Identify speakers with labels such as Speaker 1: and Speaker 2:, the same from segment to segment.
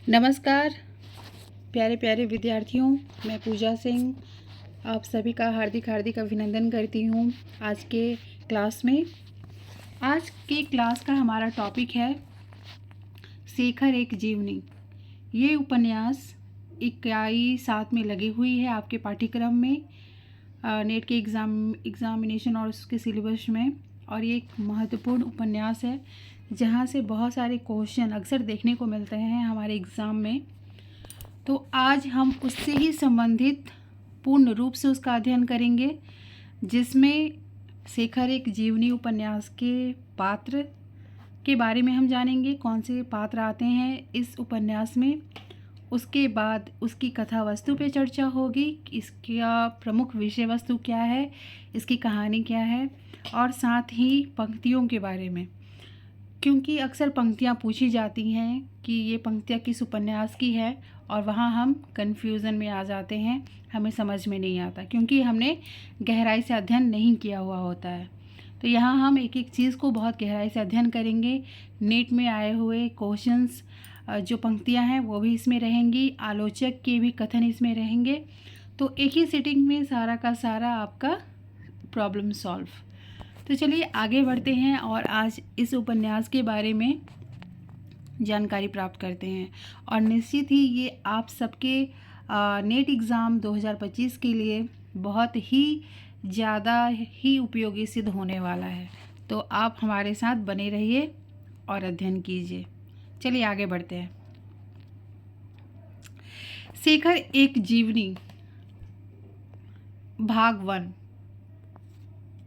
Speaker 1: नमस्कार प्यारे प्यारे विद्यार्थियों, मैं पूजा सिंह आप सभी का हार्दिक हार्दिक अभिनंदन करती हूँ। आज के क्लास का हमारा टॉपिक है शेखर एक जीवनी। ये उपन्यास इकाई 7 में लगी हुई है आपके पाठ्यक्रम में, नेट के एग्ज़ामिनेशन और उसके सिलेबस में। और ये एक महत्वपूर्ण उपन्यास है जहाँ से बहुत सारे क्वेश्चन अक्सर देखने को मिलते हैं हमारे एग्ज़ाम में। तो आज हम उससे ही संबंधित पूर्ण रूप से उसका अध्ययन करेंगे, जिसमें शेखर एक जीवनी उपन्यास के पात्र के बारे में हम जानेंगे, कौन से पात्र आते हैं इस उपन्यास में। उसके बाद उसकी कथा वस्तु पे चर्चा होगी, इसका प्रमुख विषय वस्तु क्या है, इसकी कहानी क्या है, और साथ ही पंक्तियों के बारे में, क्योंकि अक्सर पंक्तियाँ पूछी जाती हैं कि ये पंक्तियाँ किस उपन्यास की है, और वहाँ हम कन्फ्यूज़न में आ जाते हैं, हमें समझ में नहीं आता क्योंकि हमने गहराई से अध्ययन नहीं किया हुआ होता है। तो यहाँ हम एक एक चीज़ को बहुत गहराई से अध्ययन करेंगे। नेट में आए हुए क्वेश्चंस जो पंक्तियाँ हैं वो भी इसमें रहेंगी, आलोचक के भी कथन इसमें रहेंगे। तो एक ही सिटिंग में सारा का सारा आपका प्रॉब्लम सॉल्व। तो चलिए आगे बढ़ते हैं और आज इस उपन्यास के बारे में जानकारी प्राप्त करते हैं। और निश्चित ही ये आप सबके नेट एग्ज़ाम 2025 के लिए बहुत ही ज़्यादा ही उपयोगी सिद्ध होने वाला है। तो आप हमारे साथ बने रहिए और अध्ययन कीजिए। चलिए आगे बढ़ते हैं। शेखर एक जीवनी भाग 1।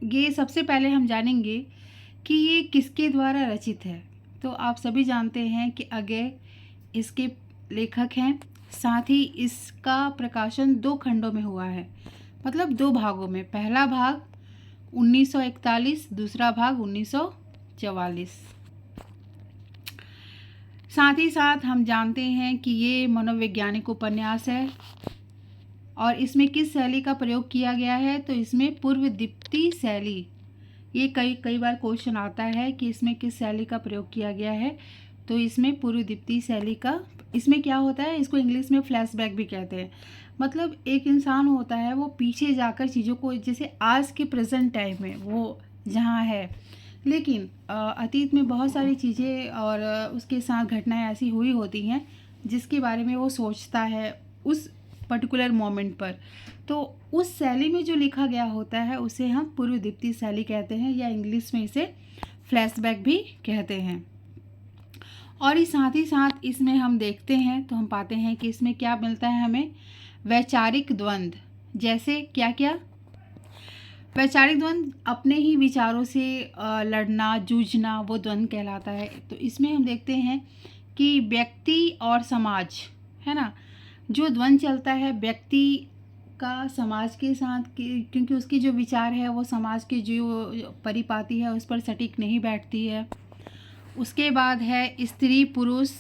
Speaker 1: ये सबसे पहले हम जानेंगे कि ये किसके द्वारा रचित है। तो आप सभी जानते हैं कि अगेय इसके लेखक हैं, साथ ही इसका प्रकाशन 2 खंडों में हुआ है, मतलब 2 भागों में। पहला भाग 1941, दूसरा भाग 1944। साथ ही साथ हम जानते हैं कि ये मनोवैज्ञानिक उपन्यास है और इसमें किस शैली का प्रयोग किया गया है, तो इसमें पूर्वदीप्ति शैली। ये कई बार क्वेश्चन आता है कि इसमें किस शैली का प्रयोग किया गया है, तो इसमें पूर्वदीप्ति शैली का। इसमें क्या होता है, इसको इंग्लिश में फ्लैशबैक भी कहते हैं। मतलब एक इंसान होता है, वो पीछे जाकर चीज़ों को, जैसे आज के प्रेजेंट टाइम में वो जहाँ है, लेकिन अतीत में बहुत सारी चीज़ें और उसके साथ घटनाएं ऐसी हुई होती हैं जिसके बारे में वो सोचता है उस पर्टिकुलर मोमेंट पर। तो उस शैली में जो लिखा गया होता है उसे हम पूर्वदीप्ति शैली कहते हैं, या इंग्लिश में इसे फ्लैशबैक भी कहते हैं। और इस साथ ही साथ इसमें हम देखते हैं तो हम पाते हैं कि इसमें क्या मिलता है हमें, वैचारिक द्वंद्व। जैसे क्या क्या, वैचारिक द्वंद्व अपने ही विचारों से लड़ना, जूझना, वो द्वंद्व कहलाता है। तो इसमें हम देखते हैं कि व्यक्ति और समाज, है ना, जो द्वंद्व चलता है व्यक्ति का समाज के साथ, क्योंकि उसकी जो विचार है वो समाज के जो परिपाटी है उस पर सटीक नहीं बैठती है। उसके बाद है स्त्री पुरुष,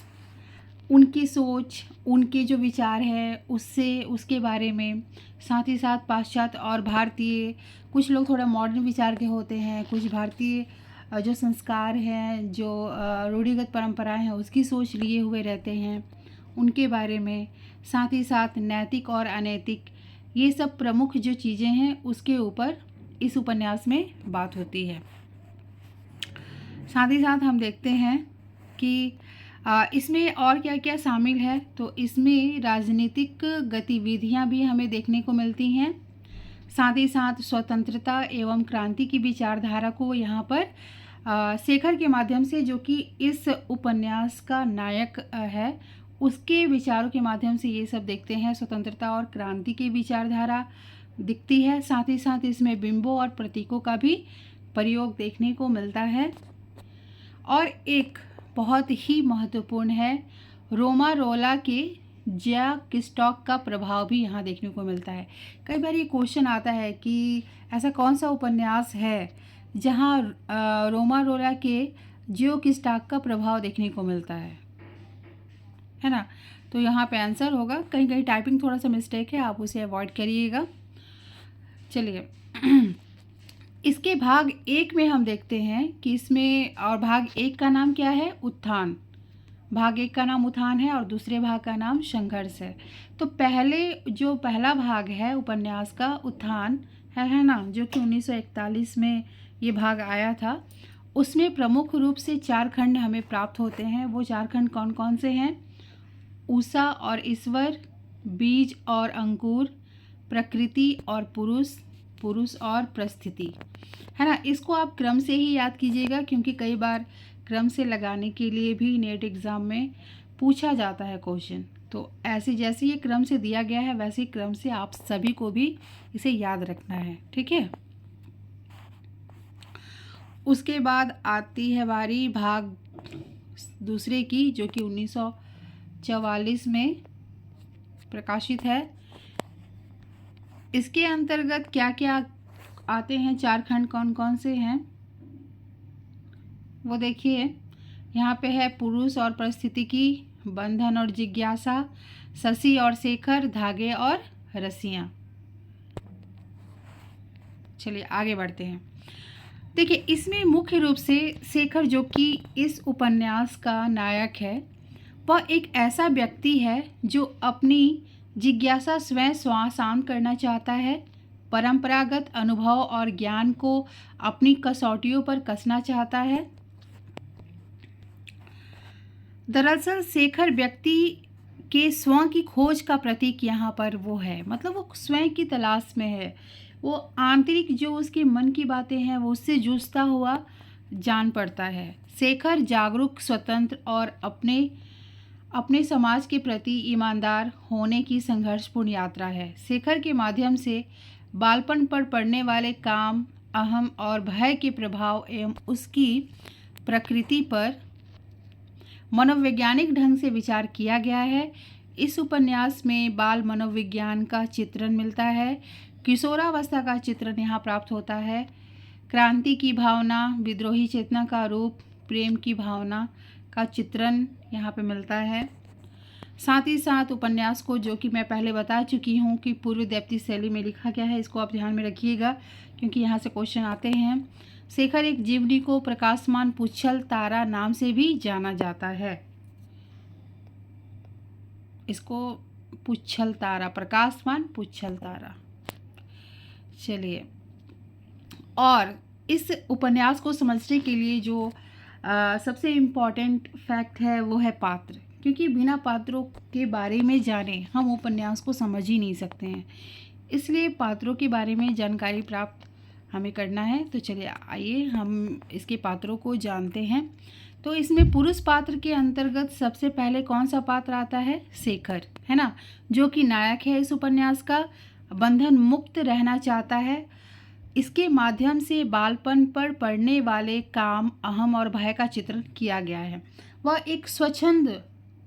Speaker 1: उनकी सोच, उनके जो विचार है उससे, उसके बारे में। साथ ही साथ पाश्चात्य और भारतीय, कुछ लोग थोड़ा मॉडर्न विचार के होते हैं, कुछ भारतीय जो संस्कार हैं, जो रूढ़िगत परंपराएं हैं उसकी सोच लिए हुए रहते हैं, उनके बारे में। साथ ही साथ नैतिक और अनैतिक, ये सब प्रमुख जो चीज़ें हैं उसके ऊपर इस उपन्यास में बात होती है। साथ ही साथ हम देखते हैं कि इसमें और क्या क्या शामिल है। तो इसमें राजनीतिक गतिविधियां भी हमें देखने को मिलती हैं। साथ ही साथ स्वतंत्रता एवं क्रांति की विचारधारा को यहाँ पर शेखर के माध्यम से, जो कि इस उपन्यास का नायक है, उसके विचारों के माध्यम से ये सब देखते हैं। स्वतंत्रता और क्रांति की विचारधारा दिखती है। साथ ही साथ इसमें बिंबों और प्रतीकों का भी प्रयोग देखने को मिलता है। और एक बहुत ही महत्वपूर्ण है, रोमारोला के जैक स्टॉक का प्रभाव भी यहाँ देखने को मिलता है। कई बार ये क्वेश्चन आता है कि ऐसा कौन सा उपन्यास है जहाँ रोमारोला के जैक स्टॉक का प्रभाव देखने को मिलता है ना। तो यहाँ पे आंसर होगा, कहीं कहीं टाइपिंग थोड़ा सा मिस्टेक है, आप उसे अवॉइड करिएगा। चलिए इसके भाग 1 में हम देखते हैं कि इसमें, और भाग 1 का नाम क्या है, उत्थान। भाग 1 का नाम उत्थान है और दूसरे भाग का नाम संघर्ष है। तो पहला भाग है उपन्यास का उत्थान है ना, जो कि 1941 में ये भाग आया था। उसमें प्रमुख रूप से 4 खंड हमें प्राप्त होते हैं। वो 4 खंड कौन कौन से हैं? उषा और ईश्वर, बीज और अंकुर, प्रकृति और पुरुष, पुरुष और परिस्थिति, है ना। इसको आप क्रम से ही याद कीजिएगा, क्योंकि कई बार क्रम से लगाने के लिए भी नेट एग्ज़ाम में पूछा जाता है क्वेश्चन। तो ऐसे जैसे ये क्रम से दिया गया है वैसे ही क्रम से आप सभी को भी इसे याद रखना है, ठीक है। उसके बाद आती है बारी भाग दूसरे की, जो कि 1944 में प्रकाशित है। इसके अंतर्गत क्या क्या आते हैं, 4 खंड कौन कौन से हैं वो देखिए। यहाँ पे है पुरुष और परिस्थितिकी, बंधन और जिज्ञासा, शशि और शेखर, धागे और रस्सियाँ। चलिए आगे बढ़ते हैं। देखिए, इसमें मुख्य रूप से शेखर, जो कि इस उपन्यास का नायक है, वह एक ऐसा व्यक्ति है जो अपनी जिज्ञासा स्वयं शांत करना चाहता है, परंपरागत अनुभव और ज्ञान को अपनी कसौटियों पर कसना चाहता है। दरअसल शेखर व्यक्ति के स्वयं की खोज का प्रतीक यहाँ पर वो है, मतलब वो स्वयं की तलाश में है। वो आंतरिक जो उसके मन की बातें हैं वो उससे जूझता हुआ जान पड़ता है। शेखर जागरूक, स्वतंत्र और अपने समाज के प्रति ईमानदार होने की संघर्षपूर्ण यात्रा है। शेखर के माध्यम से बालपन पर पड़ने वाले काम, अहम और भय के प्रभाव एवं उसकी प्रकृति पर मनोवैज्ञानिक ढंग से विचार किया गया है। इस उपन्यास में बाल मनोविज्ञान का चित्रण मिलता है, किशोरावस्था का चित्रण यहाँ प्राप्त होता है, क्रांति की भावना, विद्रोही चेतना का रूप, प्रेम की भावना का चित्रण यहाँ पे मिलता है। साथ ही साथ उपन्यास को, जो कि मैं पहले बता चुकी हूँ कि पूर्व दैप्ति शैली में लिखा गया है, इसको आप ध्यान में रखिएगा क्योंकि यहाँ से क्वेश्चन आते हैं। शेखर एक जीवनी को प्रकाशमान पुच्छल तारा नाम से भी जाना जाता है। इसको पुच्छल तारा, प्रकाशमान पुच्छल तारा। चलिए, और इस उपन्यास को समझने के लिए जो सबसे इम्पॉर्टेंट फैक्ट है वो है पात्र, क्योंकि बिना पात्रों के बारे में जाने हम उपन्यास को समझ ही नहीं सकते हैं। इसलिए पात्रों के बारे में जानकारी प्राप्त हमें करना है। तो चलिए आइए हम इसके पात्रों को जानते हैं। तो इसमें पुरुष पात्र के अंतर्गत सबसे पहले कौन सा पात्र आता है? शेखर, है ना, जो कि नायक है इस उपन्यास का। बंधन मुक्त रहना चाहता है। इसके माध्यम से बालपन पर पड़ने वाले काम, अहम और भय का चित्रण किया गया है। वह एक स्वच्छंद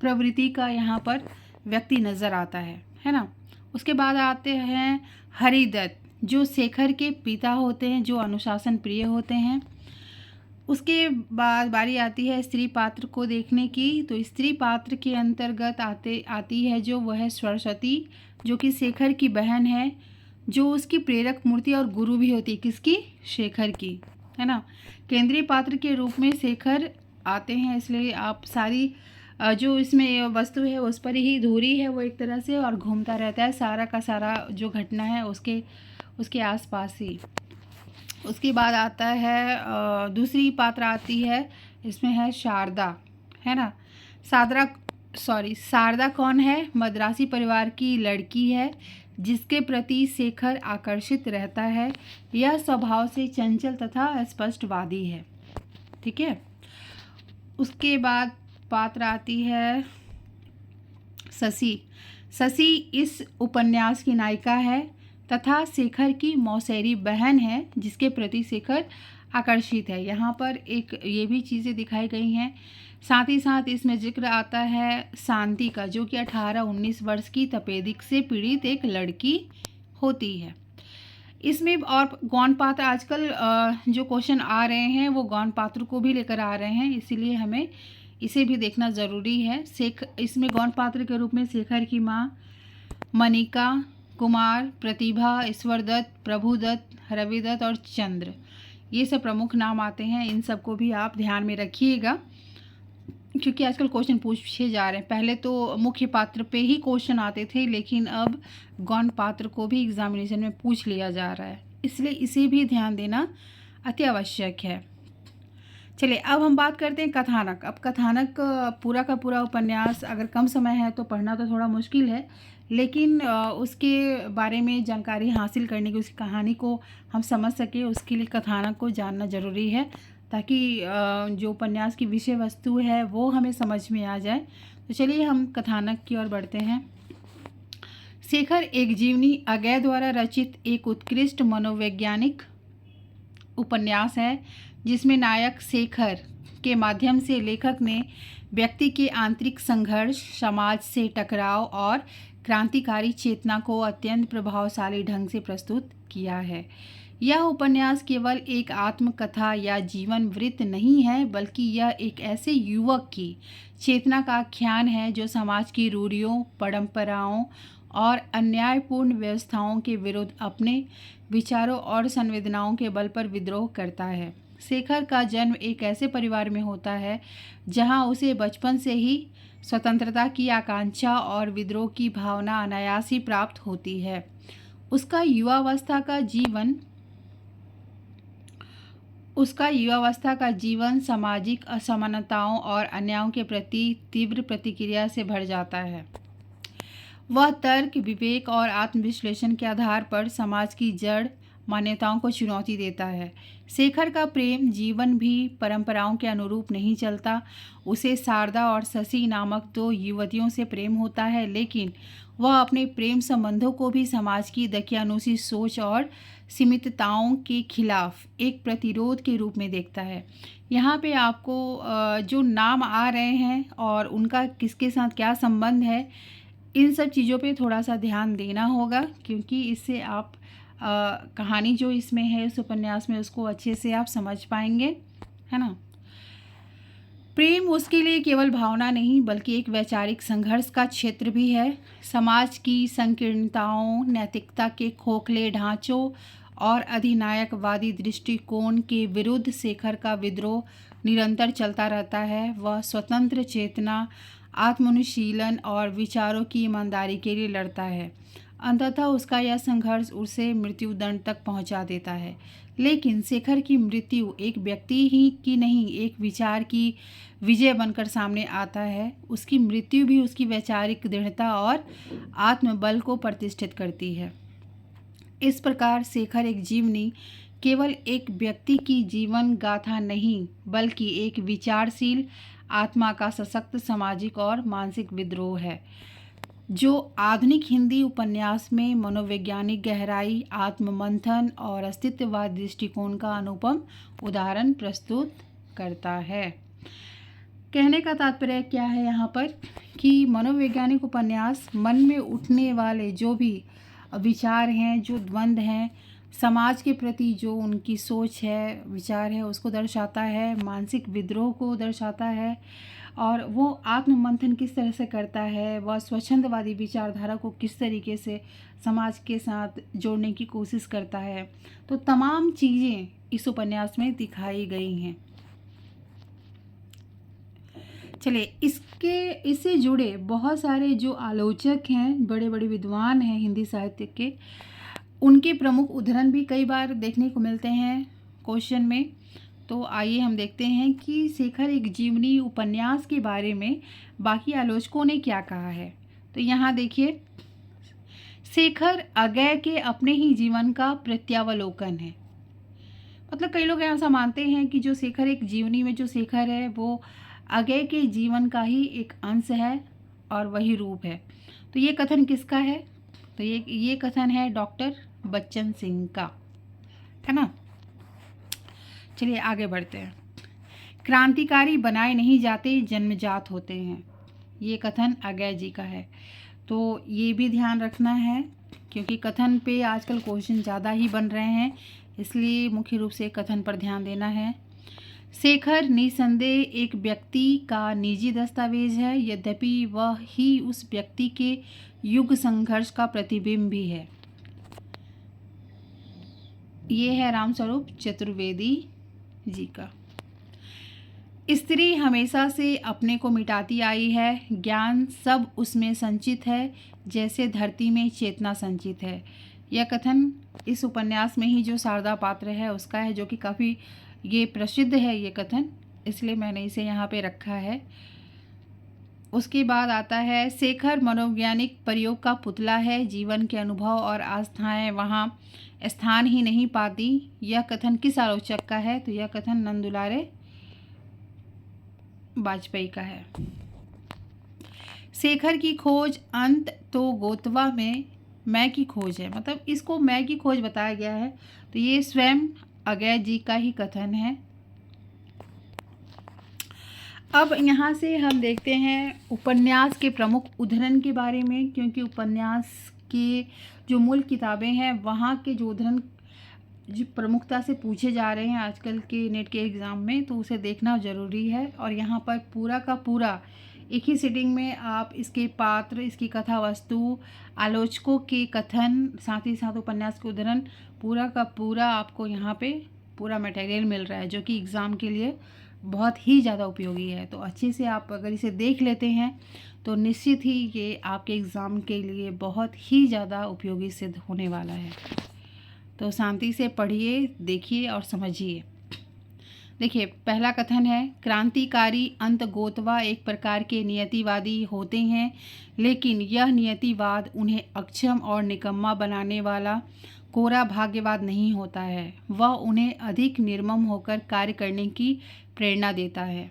Speaker 1: प्रवृत्ति का यहाँ पर व्यक्ति नज़र आता है ना। उसके बाद आते हैं हरिदत्त, जो शेखर के पिता होते हैं, जो अनुशासन प्रिय होते हैं। उसके बाद बारी आती है स्त्री पात्र को देखने की। तो स्त्री पात्र के अंतर्गत आती है जो वह सरस्वती, जो कि शेखर की बहन है, जो उसकी प्रेरक मूर्ति और गुरु भी होती है। किसकी? शेखर की, है ना। केंद्रीय पात्र के रूप में शेखर आते हैं, इसलिए आप सारी जो इसमें वस्तु है उस पर ही धुरी है वो एक तरह से, और घूमता रहता है सारा का सारा जो घटना है उसके आसपास ही। उसके बाद आता है दूसरी पात्र आती है, इसमें है शारदा, है ना। शारदा कौन है? मद्रासी परिवार की लड़की है जिसके प्रति शेखर आकर्षित रहता है। यह स्वभाव से चंचल तथा स्पष्टवादी है, ठीक है। उसके बाद पात्र आती है शशि। शशि इस उपन्यास की नायिका है तथा शेखर की मौसेरी बहन है, जिसके प्रति शेखर आकर्षित है। यहाँ पर एक ये भी चीज़ें दिखाई गई हैं। साथ ही साथ इसमें जिक्र आता है शांति का, जो कि 18-19 वर्ष की तपेदिक से पीड़ित एक लड़की होती है। इसमें और गौण पात्र आजकल जो क्वेश्चन आ रहे हैं वो गौण पात्र को भी लेकर आ रहे हैं, इसीलिए हमें इसे भी देखना ज़रूरी है। इसमें गौण पात्र के रूप में शेखर की माँ मनिका, कुमार, प्रतिभा, ईश्वरदत्त, प्रभुदत्त, रविदत्त और चंद्र, ये सब प्रमुख नाम आते हैं। इन सबको भी आप ध्यान में रखिएगा। क्योंकि आजकल क्वेश्चन पूछे जा रहे हैं। पहले तो मुख्य पात्र पे ही क्वेश्चन आते थे, लेकिन अब गौण पात्र को भी एग्जामिनेशन में पूछ लिया जा रहा है, इसलिए इसे भी ध्यान देना अति आवश्यक है। चलिए अब हम बात करते हैं कथानक। अब कथानक पूरा का पूरा उपन्यास अगर कम समय है तो पढ़ना तो थोड़ा मुश्किल है, लेकिन उसके बारे में जानकारी हासिल करने की, उसकी कहानी को हम समझ सकें, उसके लिए कथानक को जानना ज़रूरी है, ताकि जो उपन्यास की विषय वस्तु है वो हमें समझ में आ जाए। तो चलिए हम कथानक की ओर बढ़ते हैं। शेखर एक जीवनी अगय द्वारा रचित एक उत्कृष्ट मनोवैज्ञानिक उपन्यास है, जिसमें नायक शेखर के माध्यम से लेखक ने व्यक्ति के आंतरिक संघर्ष, समाज से टकराव और क्रांतिकारी चेतना को अत्यंत प्रभावशाली ढंग से प्रस्तुत किया है। यह उपन्यास केवल एक आत्मकथा या जीवन वृत्त नहीं है, बल्कि यह एक ऐसे युवक की चेतना का आख्यान है जो समाज की रूढ़ियों, परंपराओं और अन्यायपूर्ण व्यवस्थाओं के विरुद्ध अपने विचारों और संवेदनाओं के बल पर विद्रोह करता है। शेखर का जन्म एक ऐसे परिवार में होता है जहां उसे बचपन से ही स्वतंत्रता की आकांक्षा और विद्रोह की भावना अनायास ही प्राप्त होती है। उसका युवावस्था का जीवन सामाजिक असमानताओं और अन्यायों के प्रति तीव्र प्रतिक्रिया से भर जाता है। वह तर्क, विवेक और आत्मविश्लेषण के आधार पर समाज की जड़ मान्यताओं को चुनौती देता है। शेखर का प्रेम जीवन भी परंपराओं के अनुरूप नहीं चलता। उसे शारदा और शशि नामक दो युवतियों से प्रेम होता है, लेकिन वह अपने प्रेम संबंधों को भी समाज की दकियानूसी सोच और सीमितताओं के खिलाफ एक प्रतिरोध के रूप में देखता है। यहाँ पे आपको जो नाम आ रहे हैं और उनका किसके साथ क्या संबंध है, इन सब चीज़ों पे थोड़ा सा ध्यान देना होगा, क्योंकि इससे आप कहानी जो इसमें है इस उपन्यास में उसको अच्छे से आप समझ पाएंगे, है ना। प्रेम उसके लिए केवल भावना नहीं बल्कि एक वैचारिक संघर्ष का क्षेत्र भी है। समाज की संकीर्णताओं, नैतिकता के खोखले ढांचों और अधिनायकवादी दृष्टिकोण के विरुद्ध शेखर का विद्रोह निरंतर चलता रहता है। वह स्वतंत्र चेतना, आत्मानुशीलन और विचारों की ईमानदारी के लिए लड़ता है। अंततः उसका यह संघर्ष उसे मृत्युदंड तक पहुंचा देता है। लेकिन शेखर की मृत्यु एक व्यक्ति ही की नहीं, एक विचार की विजय बनकर सामने आता है। उसकी मृत्यु भी उसकी वैचारिक दृढ़ता और आत्मबल को प्रतिष्ठित करती है। इस प्रकार शेखर एक जीवनी केवल एक व्यक्ति की जीवन गाथा नहीं, बल्कि एक विचारशील आत्मा का सशक्त सामाजिक और मानसिक विद्रोह है, जो आधुनिक हिंदी उपन्यास में मनोवैज्ञानिक गहराई, आत्ममंथन और अस्तित्ववाद दृष्टिकोण का अनुपम उदाहरण प्रस्तुत करता है। कहने का तात्पर्य क्या है यहाँ पर कि मनोवैज्ञानिक उपन्यास मन में उठने वाले जो भी विचार हैं, जो द्वंद्व हैं, समाज के प्रति जो उनकी सोच है, विचार है, उसको दर्शाता है, मानसिक विद्रोह को दर्शाता है, और वो आत्ममंथन किस तरह से करता है, वह स्वच्छंदवादी विचारधारा को किस तरीके से समाज के साथ जोड़ने की कोशिश करता है। तो तमाम चीज़ें इस उपन्यास में दिखाई गई हैं। चलिए इससे जुड़े बहुत सारे जो आलोचक हैं, बड़े बड़े विद्वान हैं हिंदी साहित्य के, उनके प्रमुख उद्धरण भी कई बार देखने को मिलते हैं क्वेश्चन में। तो आइए हम देखते हैं कि शेखर एक जीवनी उपन्यास के बारे में बाकी आलोचकों ने क्या कहा है। तो यहाँ देखिए, शेखर अगय के अपने ही जीवन का प्रत्यावलोकन है। मतलब कई लोग ऐसा मानते हैं कि जो शेखर एक जीवनी में जो शेखर है वो अगय के जीवन का ही एक अंश है और वही रूप है। तो ये कथन किसका है? तो ये कथन है डॉक्टर बच्चन सिंह का, है ना। चलिए आगे बढ़ते हैं। क्रांतिकारी बनाए नहीं जाते, जन्मजात होते हैं, ये कथन अगय जी का है। तो ये भी ध्यान रखना है, क्योंकि कथन पे आजकल क्वेश्चन ज़्यादा ही बन रहे हैं, इसलिए मुख्य रूप से कथन पर ध्यान देना है। शेखर निसंदेह एक व्यक्ति का निजी दस्तावेज है, यद्यपि वह ही उस व्यक्ति के युग संघर्ष का प्रतिबिंब भी है। ये है रामस्वरूप चतुर्वेदी जी का। स्त्री हमेशा से अपने को मिटाती आई है, ज्ञान सब उसमें संचित है, जैसे धरती में चेतना संचित है। यह कथन इस उपन्यास में ही जो शारदा पात्र है उसका है, जो कि काफ़ी ये प्रसिद्ध है ये कथन, इसलिए मैंने इसे यहाँ पे रखा है। उसके बाद आता है, शेखर मनोवैज्ञानिक प्रयोग का पुतला है, जीवन के अनुभव और आस्थाएं वहाँ स्थान ही नहीं पाती। यह कथन किस आलोचक का है? तो यह कथन नंदुलारे वाजपेयी का है। शेखर की खोज अंत तो गोतवा में मैं की खोज है, मतलब इसको मैं की खोज बताया गया है, तो ये स्वयं अगय जी का ही कथन है। अब यहाँ से हम देखते हैं उपन्यास के प्रमुख उद्धरण के बारे में, क्योंकि उपन्यास के जो मूल किताबें हैं वहाँ के जो उद्धरण जो प्रमुखता से पूछे जा रहे हैं आजकल के नेट के एग्ज़ाम में, तो उसे देखना ज़रूरी है। और यहाँ पर पूरा का पूरा एक ही सिटिंग में आप इसके पात्र, इसकी कथा वस्तु, आलोचकों के कथन, साथ ही साथ उपन्यास के उद्धरण, पूरा का पूरा आपको यहाँ पे पूरा मटेरियल मिल रहा है, जो कि एग्ज़ाम के लिए बहुत ही ज़्यादा उपयोगी है। तो अच्छे से आप अगर इसे देख लेते हैं तो निश्चित ही ये आपके एग्ज़ाम के लिए बहुत ही ज़्यादा उपयोगी सिद्ध होने वाला है। तो शांति से पढ़िए, देखिए और समझिए। देखिए, पहला कथन है, क्रांतिकारी अंत गोतवा एक प्रकार के नियतिवादी होते हैं, लेकिन यह नियतिवाद उन्हें अक्षम और निकम्मा बनाने वाला कोरा भाग्यवाद नहीं होता है। वह उन्हें अधिक निर्मम होकर कार्य करने की प्रेरणा देता है।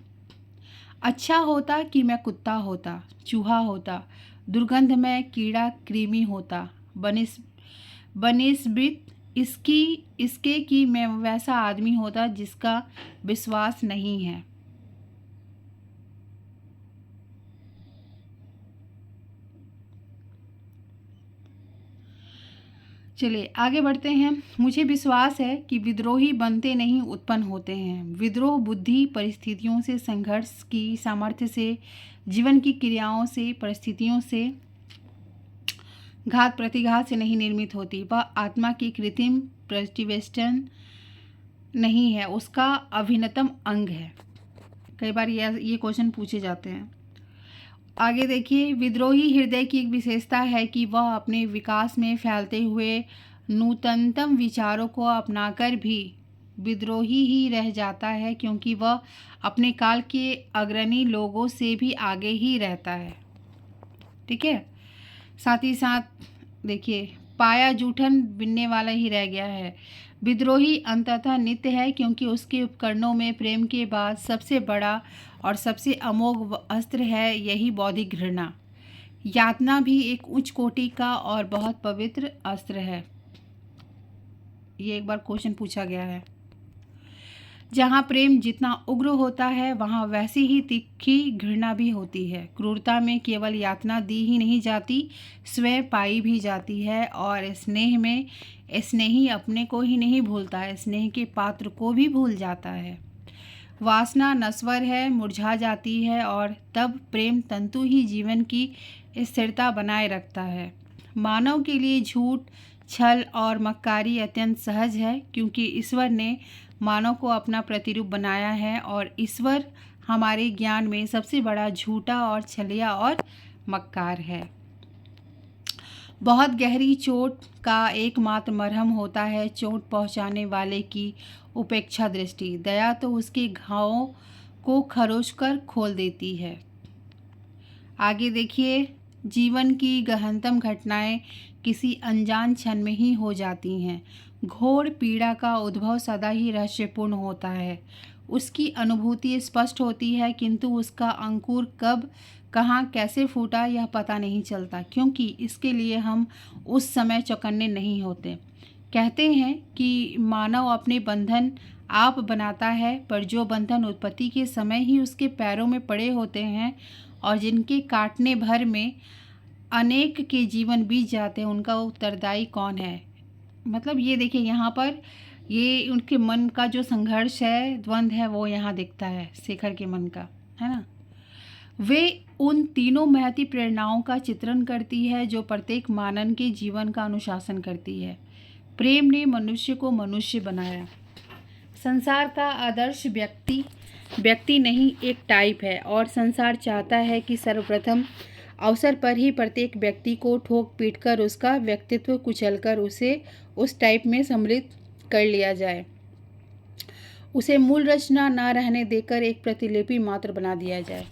Speaker 1: अच्छा होता कि मैं कुत्ता होता, चूहा होता, दुर्गंधमय कीड़ा कृमि होता, बनिस्बित इसके कि मैं वैसा आदमी होता जिसका विश्वास नहीं है। चलिए आगे बढ़ते हैं। मुझे विश्वास है कि विद्रोही बनते नहीं उत्पन्न होते हैं। विद्रोह बुद्धि, परिस्थितियों से, संघर्ष की सामर्थ्य से, जीवन की क्रियाओं से, परिस्थितियों से, घात प्रतिघात से नहीं निर्मित होती। वह आत्मा की कृत्रिम प्रतिवेष्टन नहीं है, उसका अभिन्नतम अंग है। कई बार ये क्वेश्चन पूछे जाते हैं। आगे देखिए, विद्रोही हृदय की एक विशेषता है कि वह अपने विकास में फैलते हुए नूतनतम विचारों को अपनाकर भी विद्रोही ही रह जाता है, क्योंकि वह अपने काल के अग्रणी लोगों से भी आगे ही रहता है। ठीक है, साथ ही साथ देखिए, पाया जूठन बिनने वाला ही रह गया है। विद्रोही अंततः नित्य है, क्योंकि उसके उपकरणों में प्रेम के बाद सबसे बड़ा और सबसे अमोघ अस्त्र है यही बौद्धिक घृणा। यातना भी एक उच्च कोटि का और बहुत पवित्र अस्त्र है। ये एक बार क्वेश्चन पूछा गया है। जहाँ प्रेम जितना उग्र होता है वहाँ वैसी ही तीखी घृणा भी होती है। क्रूरता में केवल यातना दी ही नहीं जाती, स्वयं पाई भी जाती है। और स्नेह में स्नेही अपने को ही नहीं भूलता है, स्नेह के पात्र को भी भूल जाता है। वासना नश्वर है, मुरझा जाती है, और तब प्रेम तंतु ही जीवन की स्थिरता बनाए रखता है। मानव के लिए झूठ, छल और मक्कारी अत्यंत सहज है, क्योंकि ईश्वर ने मानव को अपना प्रतिरूप बनाया है, और ईश्वर हमारे ज्ञान में सबसे बड़ा झूठा और छलिया और मक्कार है। बहुत गहरी चोट का एकमात्र मरहम होता है चोट पहुंचाने वाले की उपेक्षा दृष्टि। दया तो उसके घावों को खरोच कर खोल देती है। आगे देखिए, जीवन की गहनतम घटनाएं किसी अनजान क्षण में ही हो जाती हैं। घोर पीड़ा का उद्भव सदा ही रहस्यपूर्ण होता है। उसकी अनुभूति स्पष्ट होती है, किंतु उसका अंकुर कब, कहाँ, कैसे फूटा यह पता नहीं चलता, क्योंकि इसके लिए हम उस समय चौकन्ने नहीं होते। कहते हैं कि मानव अपने बंधन आप बनाता है, पर जो बंधन उत्पत्ति के समय ही उसके पैरों में पड़े होते हैं और जिनके काटने भर में अनेक के जीवन बीत जाते हैं, उनका उत्तरदायी कौन है। मतलब ये देखिए, यहाँ पर ये उनके मन का जो संघर्ष है, द्वंद्व है, वो यहाँ दिखता है शेखर के मन का, है ना। वे उन तीनों महती प्रेरणाओं का चित्रण करती है जो प्रत्येक मानव के जीवन का अनुशासन करती है। प्रेम ने मनुष्य को मनुष्य बनाया। संसार का आदर्श व्यक्ति व्यक्ति नहीं, एक टाइप है और संसार चाहता है कि सर्वप्रथम अवसर पर ही प्रत्येक व्यक्ति को ठोक पीट कर उसका व्यक्तित्व कुचलकर उसे उस टाइप में सम्मिलित कर लिया जाए, उसे मूल रचना ना रहने देकर एक प्रतिलिपि मात्र बना दिया जाए।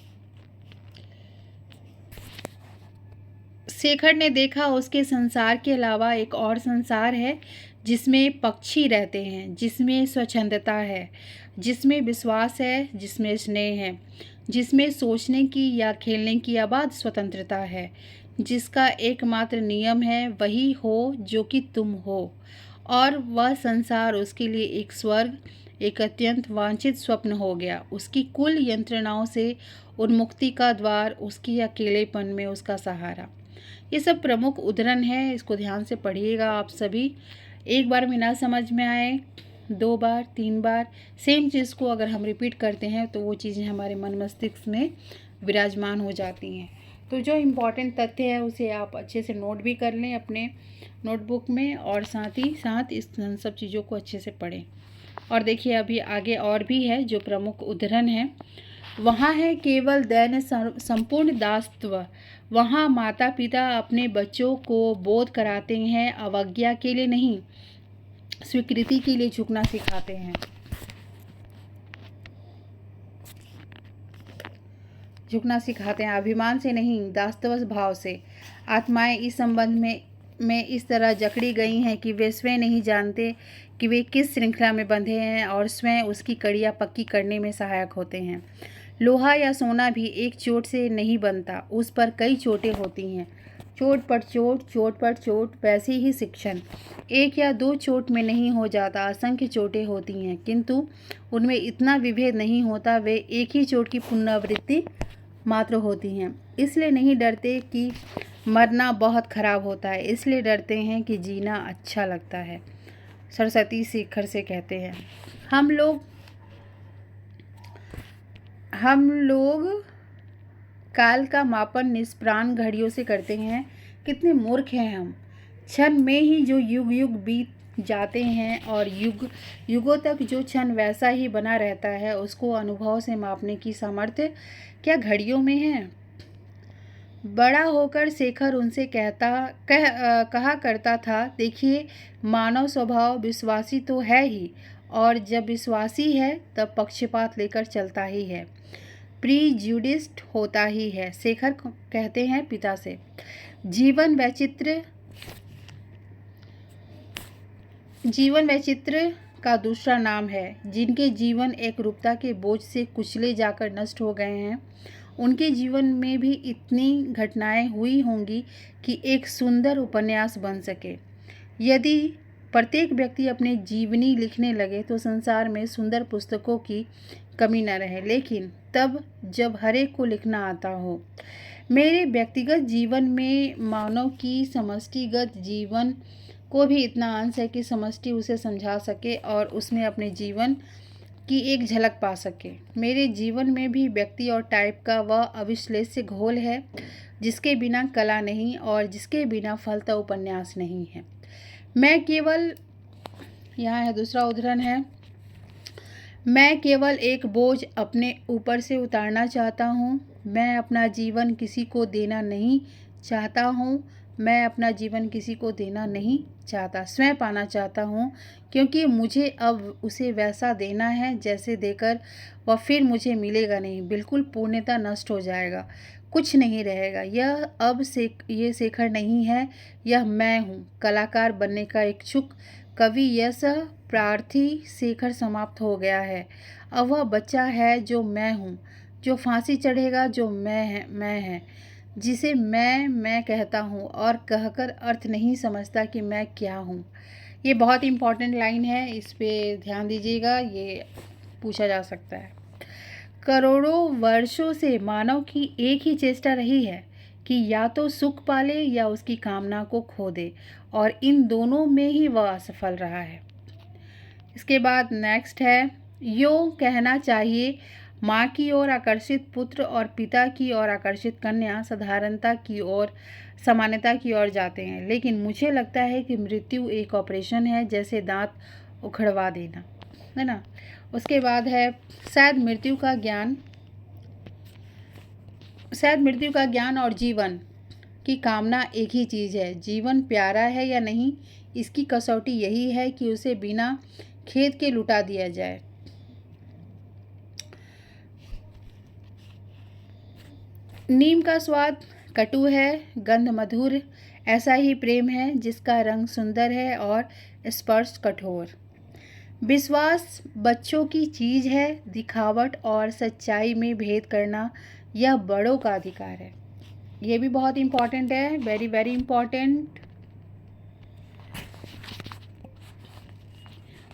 Speaker 1: शेखर ने देखा उसके संसार के अलावा एक और संसार है जिसमें पक्षी रहते हैं, जिसमें स्वच्छंदता है, जिसमें विश्वास है, जिसमें स्नेह है, जिसमें सोचने की या खेलने की अबाध स्वतंत्रता है, जिसका एकमात्र नियम है वही हो जो कि तुम हो, और वह संसार उसके लिए एक स्वर्ग, एक अत्यंत वांछित स्वप्न हो गया। उसकी कुल यंत्रणाओं से उन्मुक्ति का द्वार, उसकी अकेलेपन में उसका सहारा। ये सब प्रमुख उदाहरण है, इसको ध्यान से पढ़िएगा आप सभी। एक बार में ना समझ में आए, 2 बार 3 बार सेम चीज़ को अगर हम रिपीट करते हैं तो वो चीज़ें हमारे मन मस्तिष्क में विराजमान हो जाती हैं। तो जो इम्पॉर्टेंट तथ्य है उसे आप अच्छे से नोट भी कर लें अपने नोटबुक में, और साथ ही साथ इस सब चीज़ों को अच्छे से पढ़ें। और देखिए अभी आगे और भी है जो प्रमुख उदाहरण है। वहाँ है केवल दैन्य संपूर्ण दासत्व। वहाँ माता पिता अपने बच्चों को बोध कराते हैं, अवज्ञा के लिए नहीं, स्वीकृति के लिए झुकना सिखाते हैं। झुकना सिखाते हैं, अभिमान से नहीं, दासत्व भाव से। आत्माएं इस संबंध में इस तरह जकड़ी गई हैं कि वे स्वयं नहीं जानते कि वे किस श्रृंखला में बंधे हैं और स्वयं उसकी कड़ियाँ पक्की करने में सहायक होते हैं। लोहा या सोना भी एक चोट से नहीं बनता, उस पर कई चोटें होती हैं। चोट पर चोट, चोट पर चोट। वैसे ही शिक्षण एक या 2 चोट में नहीं हो जाता, असंख्य चोटें होती हैं, किंतु उनमें इतना विभेद नहीं होता, वे एक ही चोट की पुनरावृत्ति मात्र होती हैं। इसलिए नहीं डरते कि मरना बहुत खराब होता है, इसलिए डरते हैं कि जीना अच्छा लगता है। सरस्वती शेखर से कहते हैं, हम लोग काल का मापन निष्प्राण घड़ियों से करते हैं। कितने मूर्ख हैं हम। क्षण में ही जो युग युग बीत जाते हैं और युगों तक जो क्षण वैसा ही बना रहता है, उसको अनुभव से मापने की सामर्थ्य क्या घड़ियों में है? बड़ा होकर शेखर उनसे कहा करता था, देखिए मानव स्वभाव विश्वासी तो है ही, और जब विश्वासी है तब पक्षपात लेकर चलता ही है, प्रीजुडिस्ड होता ही है। शेखर कहते हैं पिता से, जीवन वैचित्र का दूसरा नाम है। जिनके जीवन एक रूपता के बोझ से कुचले जाकर नष्ट हो गए हैं, उनके जीवन में भी इतनी घटनाएं हुई होंगी कि एक सुंदर उपन्यास बन सके। यदि प्रत्येक व्यक्ति अपने जीवनी लिखने लगे तो संसार में सुंदर पुस्तकों की कमी न रहे, लेकिन तब जब हर एक को लिखना आता हो। मेरे व्यक्तिगत जीवन में मानव की समष्टिगत जीवन को भी इतना अंश है कि समष्टि उसे समझा सके और उसमें अपने जीवन की एक झलक पा सके। मेरे जीवन में भी व्यक्ति और टाइप का वह अविश्लेष्य घोल है जिसके बिना कला नहीं और जिसके बिना फलता उपन्यास नहीं है। मैं केवल, यहाँ है दूसरा उदाहरण है, मैं केवल एक बोझ अपने ऊपर से उतारना चाहता हूँ। मैं अपना जीवन किसी को देना नहीं चाहता हूँ। मैं अपना जीवन किसी को देना नहीं चाहता, स्वयं पाना चाहता हूँ, क्योंकि मुझे अब उसे वैसा देना है जैसे देकर वह फिर मुझे मिलेगा नहीं। बिल्कुल पूर्णतः नष्ट हो जाएगा, कुछ नहीं रहेगा। ये शेखर नहीं है, यह मैं हूँ। कलाकार बनने का इच्छुक कवि यश प्रार्थी शेखर समाप्त हो गया है। अब वह बच्चा है जो मैं हूँ, जो फांसी चढ़ेगा, जो मैं है, जिसे मैं कहता हूँ और कहकर अर्थ नहीं समझता कि मैं क्या हूँ। ये बहुत इम्पॉर्टेंट लाइन है, इस पे ध्यान दीजिएगा, ये पूछा जा सकता है। करोड़ों वर्षों से मानव की एक ही चेष्टा रही है कि या तो सुख पाले या उसकी कामना को खो दे, और इन दोनों में ही वह असफल रहा है। इसके बाद नेक्स्ट है, यूँ कहना चाहिए माँ की ओर आकर्षित पुत्र और पिता की ओर आकर्षित कन्या साधारणता की ओर, समानता की ओर जाते हैं, लेकिन मुझे लगता है कि मृत्यु एक ऑपरेशन है, जैसे दांत उखड़वा देना, है ना। उसके बाद है शायद मृत्यु का ज्ञान और जीवन की कामना एक ही चीज़ है। जीवन प्यारा है या नहीं, इसकी कसौटी यही है कि उसे बिना खेद के लुटा दिया जाए। नीम का स्वाद कटु है, गंध मधुर, ऐसा ही प्रेम है जिसका रंग सुंदर है और स्पर्श कठोर। विश्वास बच्चों की चीज़ है, दिखावट और सच्चाई में भेद करना यह बड़ों का अधिकार है। ये भी बहुत इम्पॉर्टेंट है, वेरी वेरी इम्पॉर्टेंट।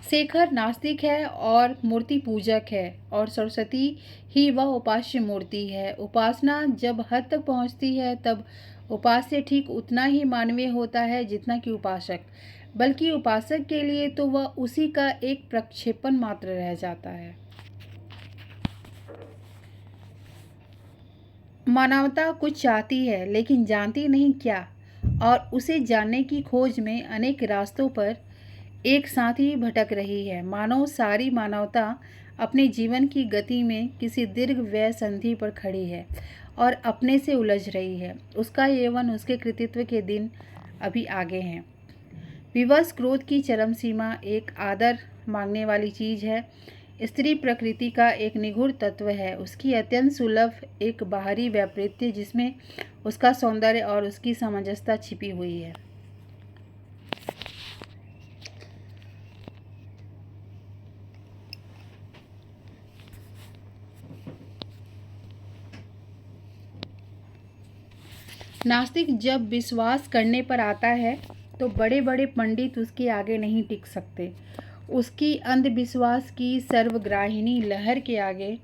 Speaker 1: शेखर नास्तिक है और मूर्ति पूजक है, और सरस्वती ही वह उपास्य मूर्ति है। उपासना जब हद तक पहुंचती है तब उपास्य ठीक उतना ही मानवीय होता है जितना कि उपासक, बल्कि उपासक के लिए तो वह उसी का एक प्रक्षेपण मात्र रह जाता है। मानवता कुछ चाहती है लेकिन जानती नहीं क्या, और उसे जानने की खोज में अनेक रास्तों पर एक साथ ही भटक रही है। मानो सारी मानवता अपने जीवन की गति में किसी दीर्घ व्यय संधि पर खड़ी है और अपने से उलझ रही है। उसका यौवन, उसके कृतित्व के दिन अभी आगे हैं। विवश क्रोध की चरम सीमा एक आदर मांगने वाली चीज़ है। स्त्री प्रकृति का एक निगूढ़ तत्व है, उसकी अत्यंत सुलभ एक बाहरी व्यापृत्य जिसमें उसका सौंदर्य और उसकी सामंजस्यता छिपी हुई है। नास्तिक जब विश्वास करने पर आता है तो बड़े बड़े पंडित उसके आगे नहीं टिक सकते। उसकी अंधविश्वास की सर्वग्राहिनी लहर के आगे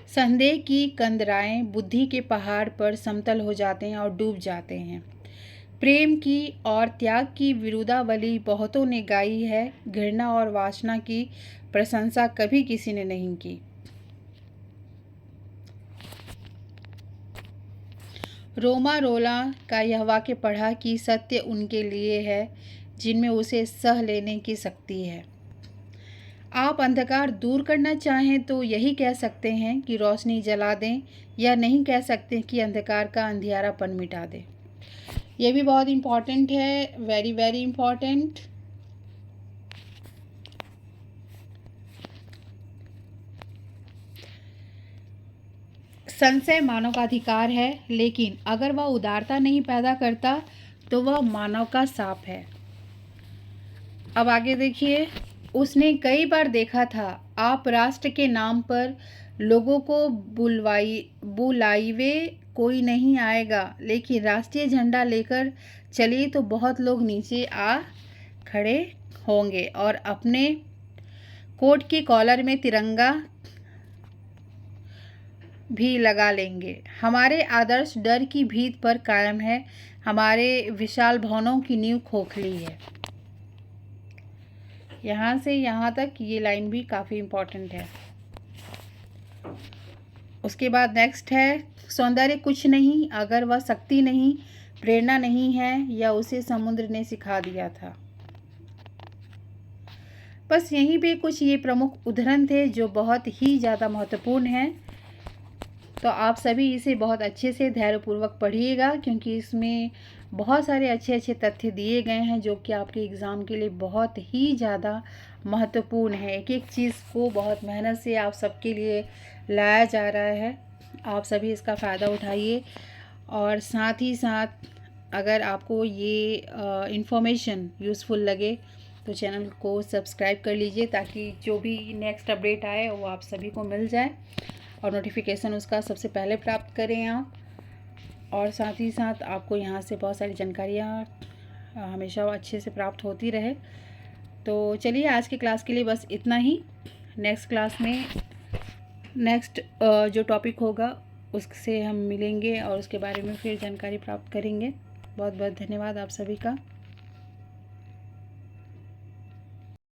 Speaker 1: संदेह की कंदराएं बुद्धि के पहाड़ पर समतल हो जाते हैं और डूब जाते हैं। प्रेम की और त्याग की विरुदावली बहुतों ने गाई है, घृणा और वासना की प्रशंसा कभी किसी ने नहीं की। रोमा रोला का यह वाक्य पढ़ा कि सत्य उनके लिए है जिनमें उसे सह लेने की शक्ति है। आप अंधकार दूर करना चाहें तो यही कह सकते हैं कि रोशनी जला दें, या नहीं कह सकते कि अंधकार का अंधियारापन मिटा दें। यह भी बहुत इम्पॉर्टेंट है, वेरी वेरी इम्पॉर्टेंट। संशय मानव का अधिकार है, लेकिन अगर वह उदारता नहीं पैदा करता तो वह मानव का शाप है। अब आगे देखिए, उसने कई बार देखा था आप राष्ट्र के नाम पर लोगों को बुलाइवे कोई नहीं आएगा, लेकिन राष्ट्रीय झंडा लेकर चलिए तो बहुत लोग नीचे आ खड़े होंगे और अपने कोट के कॉलर में तिरंगा भी लगा लेंगे। हमारे आदर्श डर की भीत पर कायम है, हमारे विशाल भवनों की नींव खोखली है। यहाँ से यहाँ तक ये लाइन भी काफ़ी इम्पोर्टेंट है। उसके बाद नेक्स्ट है, सौंदर्य कुछ नहीं अगर वह शक्ति नहीं, प्रेरणा नहीं है, या उसे समुद्र ने सिखा दिया था। बस यहीं पे कुछ ये प्रमुख उदाहरण थे जो बहुत ही ज़्यादा महत्वपूर्ण हैं। तो आप सभी इसे बहुत अच्छे से धैर्यपूर्वक पढ़िएगा, क्योंकि इसमें बहुत सारे अच्छे अच्छे तथ्य दिए गए हैं जो कि आपके एग्ज़ाम के लिए बहुत ही ज़्यादा महत्वपूर्ण है। एक एक चीज़ को बहुत मेहनत से आप सबके लिए लाया जा रहा है। आप सभी इसका फ़ायदा उठाइए, और साथ ही साथ अगर आपको ये इन्फॉर्मेशन यूज़फुल लगे तो चैनल को सब्सक्राइब कर लीजिए, ताकि जो भी नेक्स्ट अपडेट आए वो आप सभी को मिल जाए और नोटिफिकेशन उसका सबसे पहले प्राप्त करें आप। और साथ ही साथ आपको यहाँ से बहुत सारी जानकारियाँ हमेशा अच्छे से प्राप्त होती रहे। तो चलिए, आज की क्लास के लिए बस इतना ही। नेक्स्ट क्लास में नेक्स्ट जो टॉपिक होगा उससे हम मिलेंगे और उसके बारे में फिर जानकारी प्राप्त करेंगे। बहुत बहुत धन्यवाद आप सभी का।